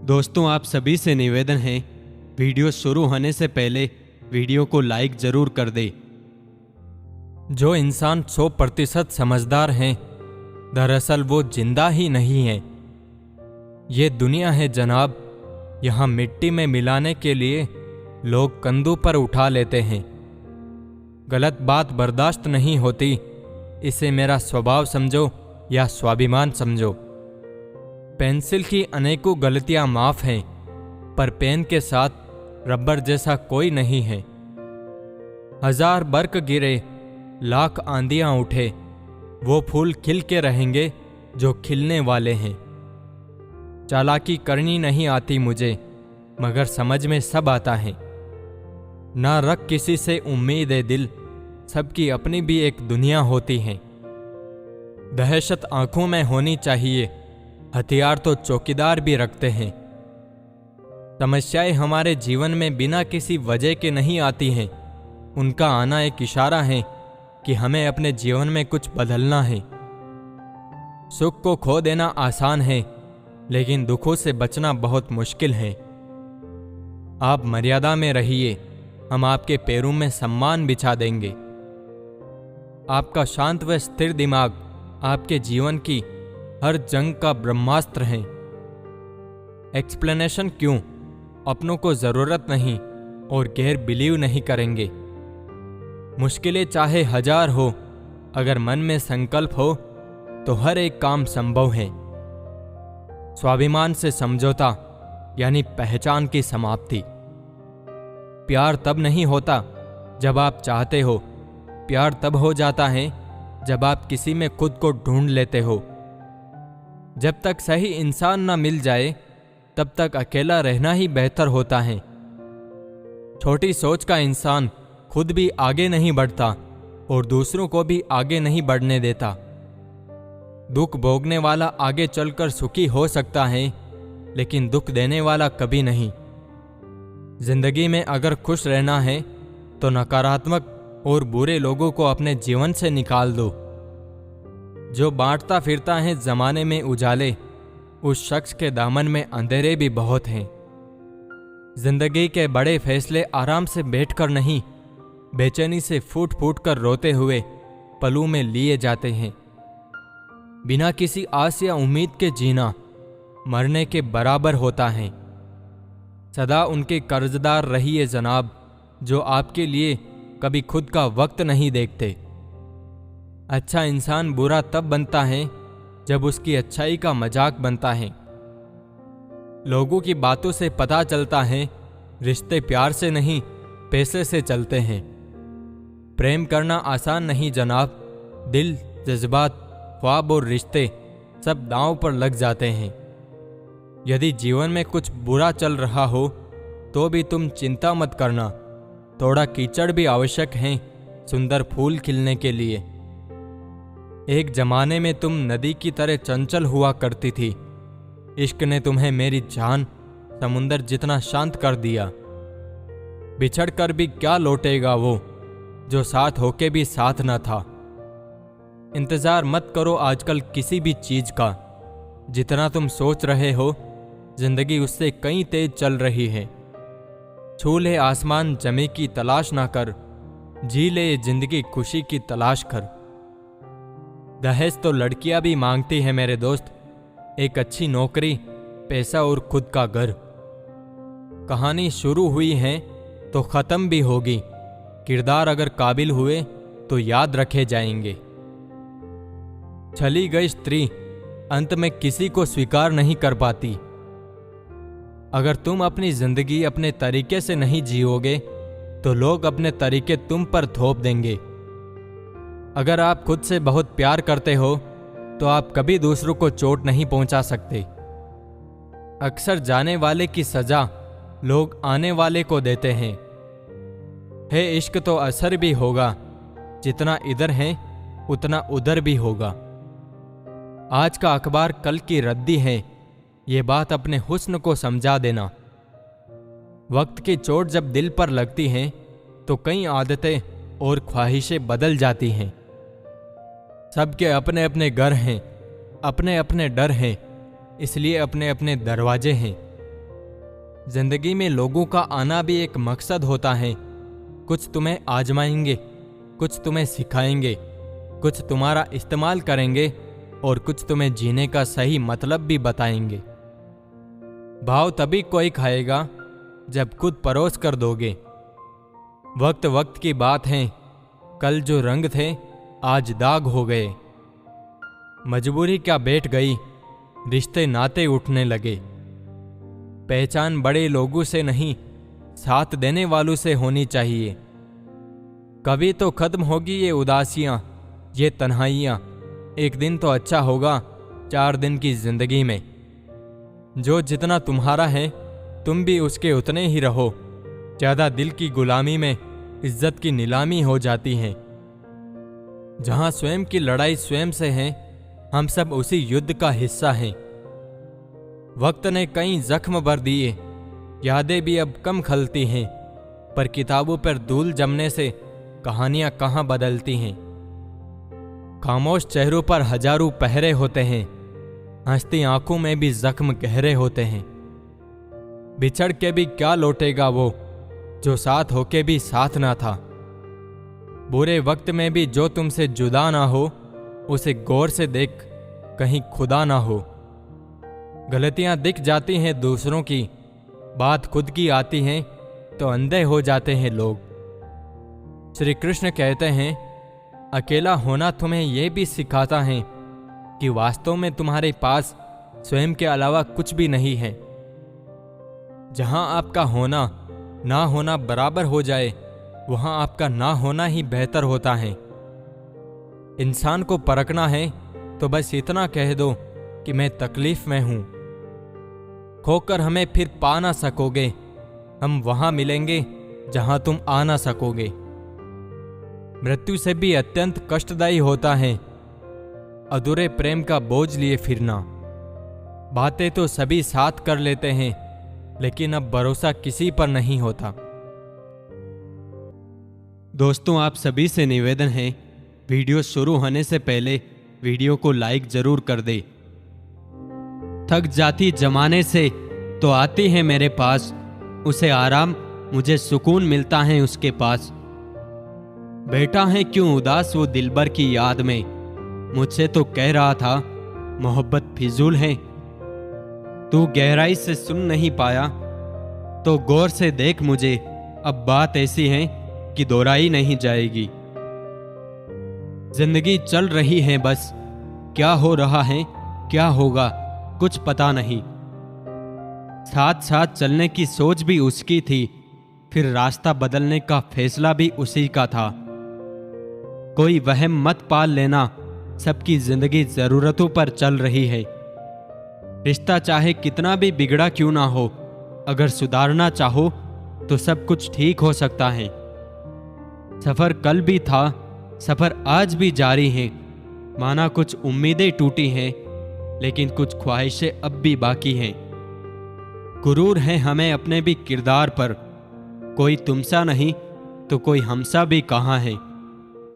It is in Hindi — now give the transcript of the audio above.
दोस्तों, आप सभी से निवेदन है, वीडियो शुरू होने से पहले वीडियो को लाइक जरूर कर दे। जो इंसान 100% समझदार हैं, दरअसल वो जिंदा ही नहीं है। ये दुनिया है जनाब, यहाँ मिट्टी में मिलाने के लिए लोग कंधों पर उठा लेते हैं। गलत बात बर्दाश्त नहीं होती, इसे मेरा स्वभाव समझो या स्वाभिमान समझो। पेंसिल की अनेकों गलतियां माफ हैं, पर पेन के साथ रबर जैसा कोई नहीं है। 1000 बर्क गिरे, लाख आंधियां उठे, वो फूल खिल के रहेंगे जो खिलने वाले हैं। चालाकी करनी नहीं आती मुझे, मगर समझ में सब आता है। ना रख किसी से उम्मीद है दिल, सबकी अपनी भी एक दुनिया होती है। दहशत आंखों में होनी चाहिए, हथियार तो चौकीदार भी रखते हैं। समस्याएं हमारे जीवन में बिना किसी वजह के नहीं आती हैं, उनका आना एक इशारा है कि हमें अपने जीवन में कुछ बदलना है। सुख को खो देना आसान है, लेकिन दुखों से बचना बहुत मुश्किल है। आप मर्यादा में रहिए, हम आपके पैरों में सम्मान बिछा देंगे। आपका शांत व स्थिर दिमाग आपके जीवन की हर जंग का ब्रह्मास्त्र है। एक्सप्लेनेशन क्यों? अपनों को जरूरत नहीं और गैर बिलीव नहीं करेंगे। मुश्किलें चाहे 1000 हो, अगर मन में संकल्प हो तो हर एक काम संभव है। स्वाभिमान से समझौता यानी पहचान की समाप्ति। प्यार तब नहीं होता जब आप चाहते हो, प्यार तब हो जाता है जब आप किसी में खुद को ढूंढ लेते हो। जब तक सही इंसान ना मिल जाए, तब तक अकेला रहना ही बेहतर होता है। छोटी सोच का इंसान खुद भी आगे नहीं बढ़ता और दूसरों को भी आगे नहीं बढ़ने देता। दुख भोगने वाला आगे चलकर सुखी हो सकता है, लेकिन दुख देने वाला कभी नहीं। जिंदगी में अगर खुश रहना है तो नकारात्मक और बुरे लोगों को अपने जीवन से निकाल दो। जो बांटता फिरता है जमाने में उजाले, उस शख्स के दामन में अंधेरे भी बहुत हैं। जिंदगी के बड़े फैसले आराम से बैठकर नहीं, बेचैनी से फूट फूट कर रोते हुए पलों में लिए जाते हैं। बिना किसी आस या उम्मीद के जीना मरने के बराबर होता है। सदा उनके कर्जदार रहिए जनाब, जो आपके लिए कभी खुद का वक्त नहीं देखते। अच्छा इंसान बुरा तब बनता है जब उसकी अच्छाई का मजाक बनता है। लोगों की बातों से पता चलता है रिश्ते प्यार से नहीं, पैसे से चलते हैं। प्रेम करना आसान नहीं जनाब, दिल, जज्बात, ख्वाब और रिश्ते सब दांव पर लग जाते हैं। यदि जीवन में कुछ बुरा चल रहा हो तो भी तुम चिंता मत करना, थोड़ा कीचड़ भी आवश्यक है सुंदर फूल खिलने के लिए। एक जमाने में तुम नदी की तरह चंचल हुआ करती थी, इश्क ने तुम्हें मेरी जान समुंदर जितना शांत कर दिया। बिछड़ कर भी क्या लौटेगा वो जो साथ होके भी साथ न था। इंतजार मत करो आजकल किसी भी चीज का, जितना तुम सोच रहे हो जिंदगी उससे कहीं तेज चल रही है। छू ले आसमान जमी की तलाश ना कर, जी ले जिंदगी खुशी की तलाश कर। दहेज तो लड़कियां भी मांगती है मेरे दोस्त, एक अच्छी नौकरी, पैसा और खुद का घर। कहानी शुरू हुई है तो खत्म भी होगी, किरदार अगर काबिल हुए तो याद रखे जाएंगे। चली गई स्त्री अंत में किसी को स्वीकार नहीं कर पाती। अगर तुम अपनी जिंदगी अपने तरीके से नहीं जियोगे तो लोग अपने तरीके तुम पर थोप देंगे। अगर आप खुद से बहुत प्यार करते हो तो आप कभी दूसरों को चोट नहीं पहुंचा सकते। अक्सर जाने वाले की सजा लोग आने वाले को देते हैं। है इश्क तो असर भी होगा, जितना इधर है उतना उधर भी होगा। आज का अखबार कल की रद्दी है, ये बात अपने हुस्न को समझा देना। वक्त की चोट जब दिल पर लगती है तो कई आदतें और ख्वाहिशें बदल जाती हैं। सबके अपने अपने घर हैं, अपने अपने डर हैं, इसलिए अपने अपने दरवाजे हैं। जिंदगी में लोगों का आना भी एक मकसद होता है। कुछ तुम्हें आजमाएंगे, कुछ तुम्हें सिखाएंगे, कुछ तुम्हारा इस्तेमाल करेंगे और कुछ तुम्हें जीने का सही मतलब भी बताएंगे। भाव तभी कोई खाएगा जब खुद परोस कर दोगे। वक्त वक्त की बात है, कल जो रंग थे आज दाग हो गए। मजबूरी क्या बैठ गई, रिश्ते नाते उठने लगे। पहचान बड़े लोगों से नहीं, साथ देने वालों से होनी चाहिए। कभी तो खत्म होगी ये उदासियां, ये तन्हाइयां। एक दिन तो अच्छा होगा 4 दिन की जिंदगी में। जो जितना तुम्हारा है तुम भी उसके उतने ही रहो। ज्यादा दिल की गुलामी में इज्जत की नीलामी हो जाती है। जहां स्वयं की लड़ाई स्वयं से है, हम सब उसी युद्ध का हिस्सा हैं। वक्त ने कई जख्म भर दिए, यादें भी अब कम खलती हैं, पर किताबों पर धूल जमने से कहानियां कहां बदलती हैं। खामोश चेहरों पर हजारों पहरे होते हैं, हंसती आंखों में भी जख्म गहरे होते हैं। बिछड़ के भी क्या लौटेगा वो जो साथ होके भी साथ ना था। बुरे वक्त में भी जो तुमसे जुदा ना हो, उसे गौर से देख कहीं खुदा ना हो। गलतियां दिख जाती हैं दूसरों की, बात खुद की आती है तो अंधे हो जाते हैं लोग। श्री कृष्ण कहते हैं, अकेला होना तुम्हें यह भी सिखाता है कि वास्तव में तुम्हारे पास स्वयं के अलावा कुछ भी नहीं है। जहां आपका होना ना होना बराबर हो जाए, वहां आपका ना होना ही बेहतर होता है। इंसान को परखना है तो बस इतना कह दो कि मैं तकलीफ में हूं। खोकर हमें फिर पा ना सकोगे, हम वहां मिलेंगे जहां तुम आ ना सकोगे। मृत्यु से भी अत्यंत कष्टदायी होता है अधूरे प्रेम का बोझ लिए फिरना। बातें तो सभी साथ कर लेते हैं, लेकिन अब भरोसा किसी पर नहीं होता। दोस्तों, आप सभी से निवेदन है, वीडियो शुरू होने से पहले वीडियो को लाइक जरूर कर दे। थक जाती जमाने से तो आती है मेरे पास, उसे आराम मुझे सुकून मिलता है उसके पास। बैठा है क्यों उदास वो दिलबर की याद में, मुझसे तो कह रहा था मोहब्बत फिजूल है। तू गहराई से सुन नहीं पाया तो गौर से देख मुझे, अब बात ऐसी है कि दोहराई नहीं जाएगी। जिंदगी चल रही है बस, क्या हो रहा है क्या होगा कुछ पता नहीं। साथ साथ चलने की सोच भी उसकी थी, फिर रास्ता बदलने का फैसला भी उसी का था। कोई वहम मत पाल लेना, सबकी जिंदगी जरूरतों पर चल रही है। रिश्ता चाहे कितना भी बिगड़ा क्यों ना हो, अगर सुधारना चाहो तो सब कुछ ठीक हो सकता है। सफर कल भी था, सफर आज भी जारी है। माना कुछ उम्मीदें टूटी हैं, लेकिन कुछ ख्वाहिशें अब भी बाकी हैं। गुरूर है हमें अपने भी किरदार पर, कोई तुमसा नहीं तो कोई हमसा भी कहाँ है।